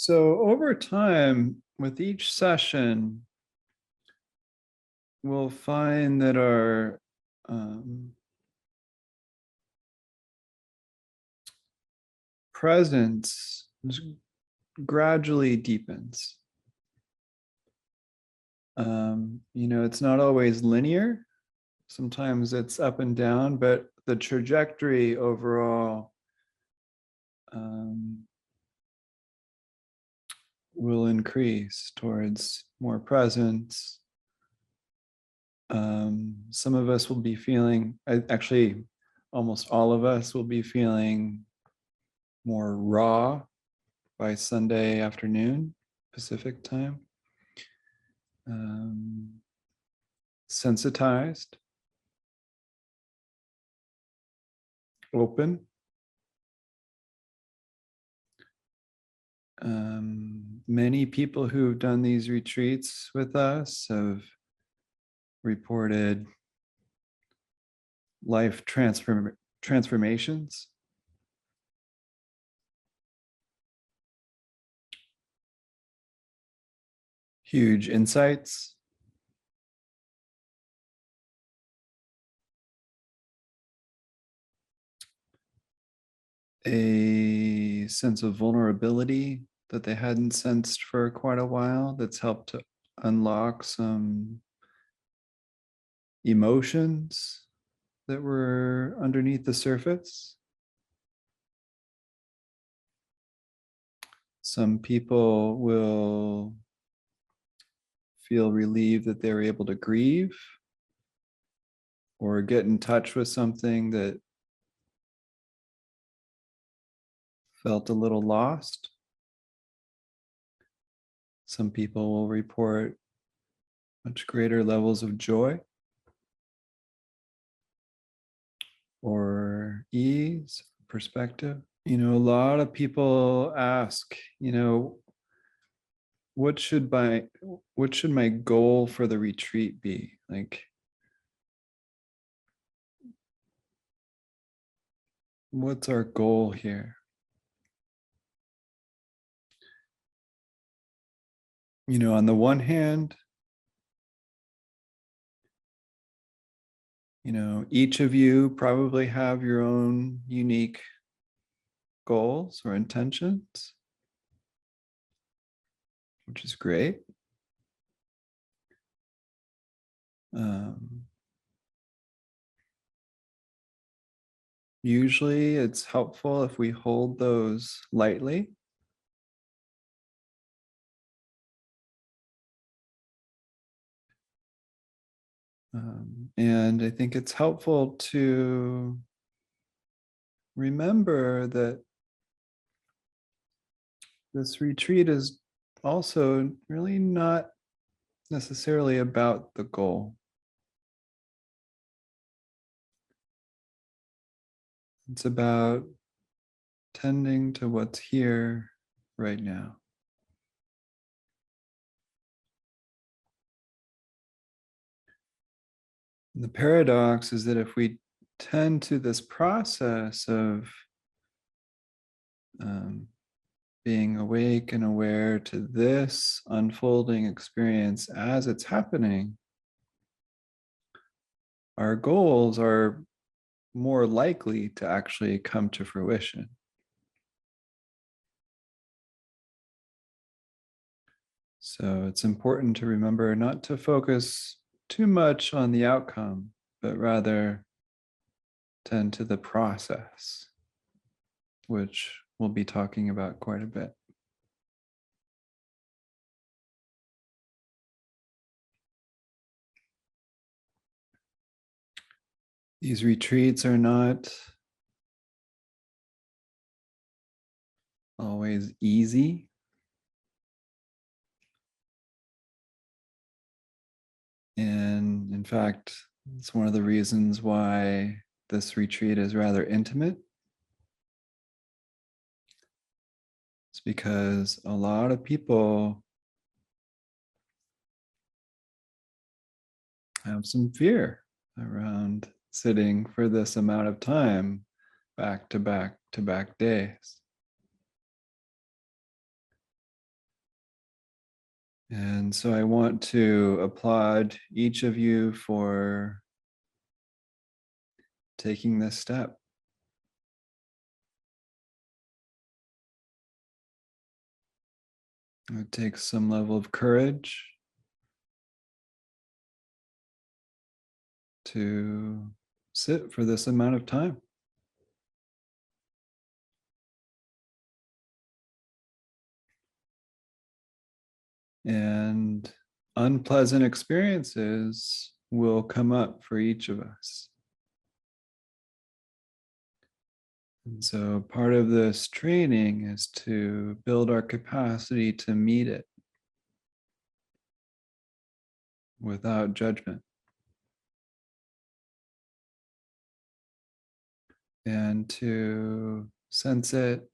So over time, with each session, we'll find that our presence gradually deepens. It's not always linear. Sometimes it's up and down, but the trajectory overall will increase towards more presence. Some of us will be feeling, actually, almost all of us will be feeling more raw by Sunday afternoon, Pacific time. Sensitized, open. Many people who've done these retreats with us have reported life transformations. Huge insights. A sense of vulnerability that they hadn't sensed for quite a while, that's helped to unlock some emotions that were underneath the surface. Some people will feel relieved that they were able to grieve or get in touch with something that felt a little lost. Some people will report much greater levels of joy or ease, perspective. A lot of people ask, what should my goal for the retreat be? Like, what's our goal here? On the one hand, each of you probably have your own unique goals or intentions, which is great. Usually it's helpful if we hold those lightly. And I think it's helpful to remember that this retreat is also really not necessarily about the goal. It's about tending to what's here right now. And the paradox is that if we tend to this process of being awake and aware to this unfolding experience as it's happening, our goals are more likely to actually come to fruition. So it's important to remember not to focus too much on the outcome, but rather tend to the process, which we'll be talking about quite a bit. These retreats are not always easy. And in fact, it's one of the reasons why this retreat is rather intimate. It's because a lot of people have some fear around sitting for this amount of time, back to back to back days. And so I want to applaud each of you for taking this step. It takes some level of courage to sit for this amount of time. And unpleasant experiences will come up for each of us. And so part of this training is to build our capacity to meet it without judgment and to sense it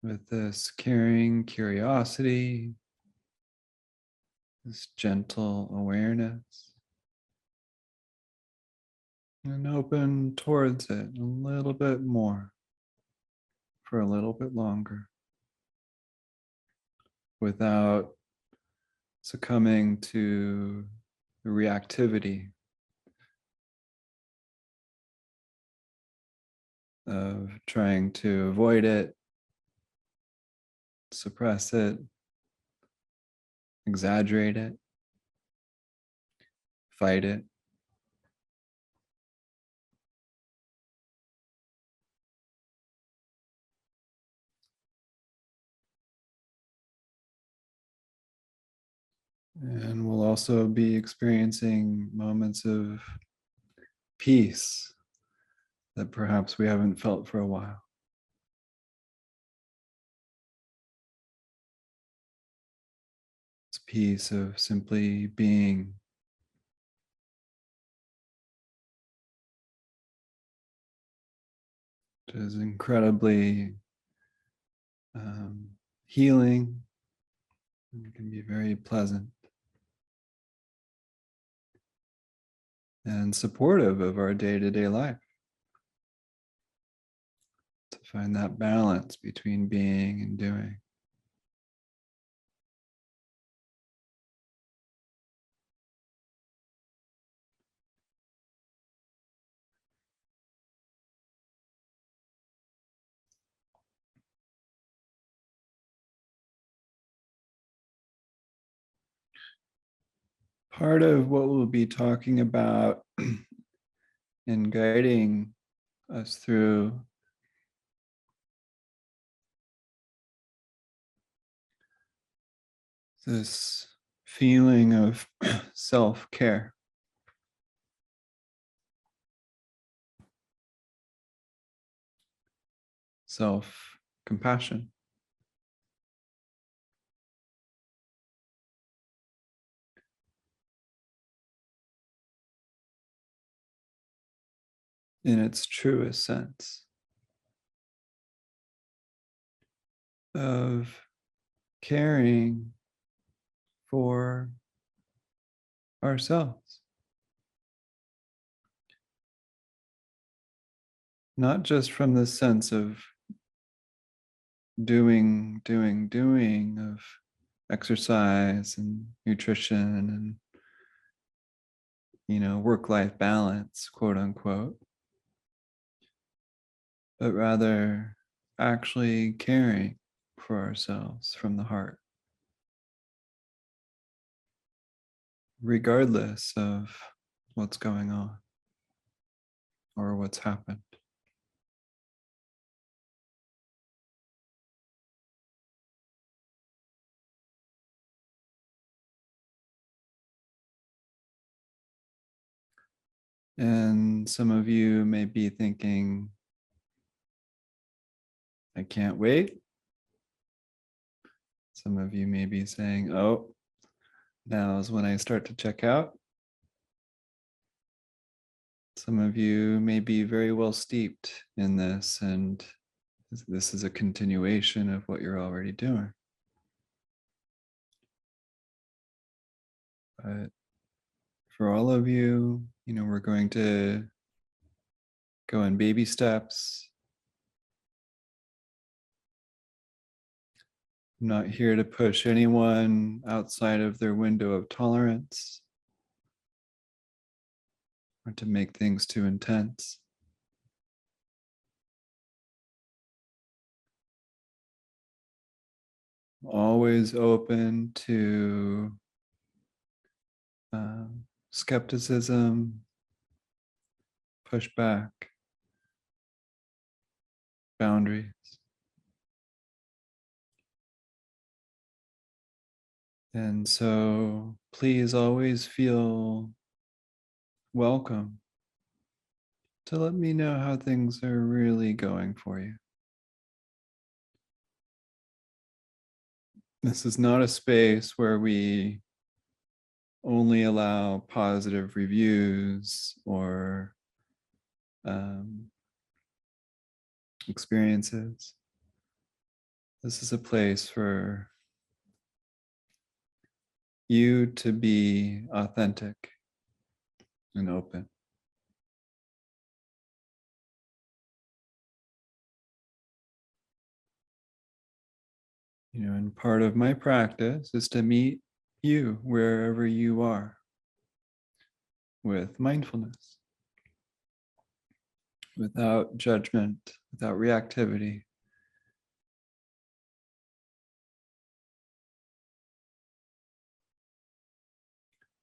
with this caring curiosity, this gentle awareness, and open towards it a little bit more for a little bit longer without succumbing to the reactivity of trying to avoid it, suppress it, exaggerate it, fight it. And we'll also be experiencing moments of peace that perhaps we haven't felt for a while. It's peace of simply being. It is incredibly healing and can be very pleasant and supportive of our day-to-day life. To find that balance between being and doing. Part of what we'll be talking about in guiding us through this feeling of self-care, self-compassion. In its truest sense of caring for ourselves. Not just from the sense of doing of exercise and nutrition and work-life balance, quote unquote, but rather actually caring for ourselves from the heart, regardless of what's going on or what's happened. And some of you may be thinking, I can't wait. Some of you may be saying, oh, now is when I start to check out. Some of you may be very well steeped in this, and this is a continuation of what you're already doing. But for all of you, we're going to go in baby steps. I'm not here to push anyone outside of their window of tolerance or to make things too intense. Always open to skepticism, pushback, boundaries. And so please always feel welcome to let me know how things are really going for you. This is not a space where we only allow positive reviews or experiences. This is a place for you to be authentic and open. And part of my practice is to meet you wherever you are with mindfulness, without judgment, without reactivity.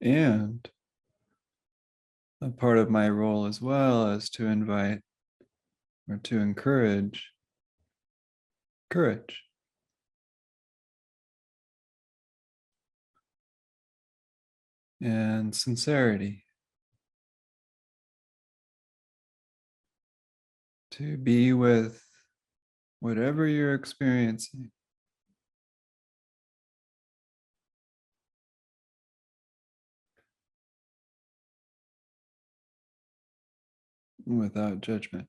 And a part of my role as well is to invite or to encourage courage. And sincerity, to be with whatever you're experiencing without judgment.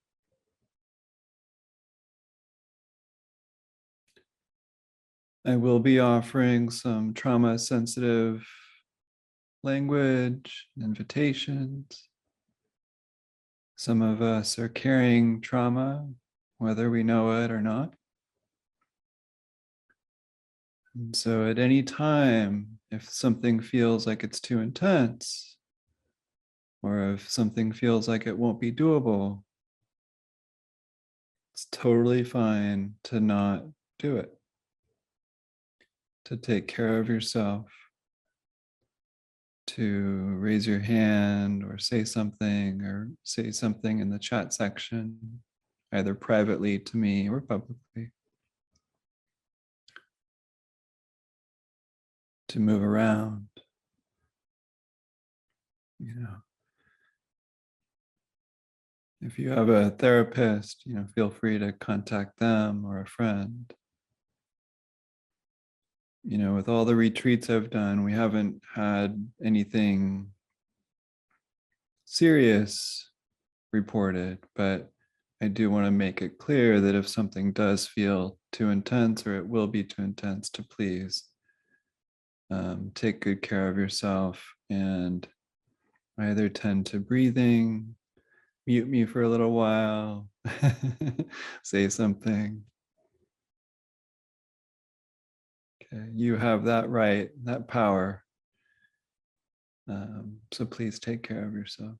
I will be offering some trauma sensitive language, invitations. Some of us are carrying trauma, whether we know it or not. And so at any time, if something feels like it's too intense, or if something feels like it won't be doable, it's totally fine to not do it, to take care of yourself, to raise your hand or say something in the chat section, either privately to me or publicly, to move around. If you have a therapist, feel free to contact them or a friend. With all the retreats I've done, we haven't had anything serious reported, but I do want to make it clear that if something does feel too intense or it will be too intense, to please take good care of yourself and either tend to breathing, mute me for a little while, say something. Okay, you have that right, that power. So please take care of yourself.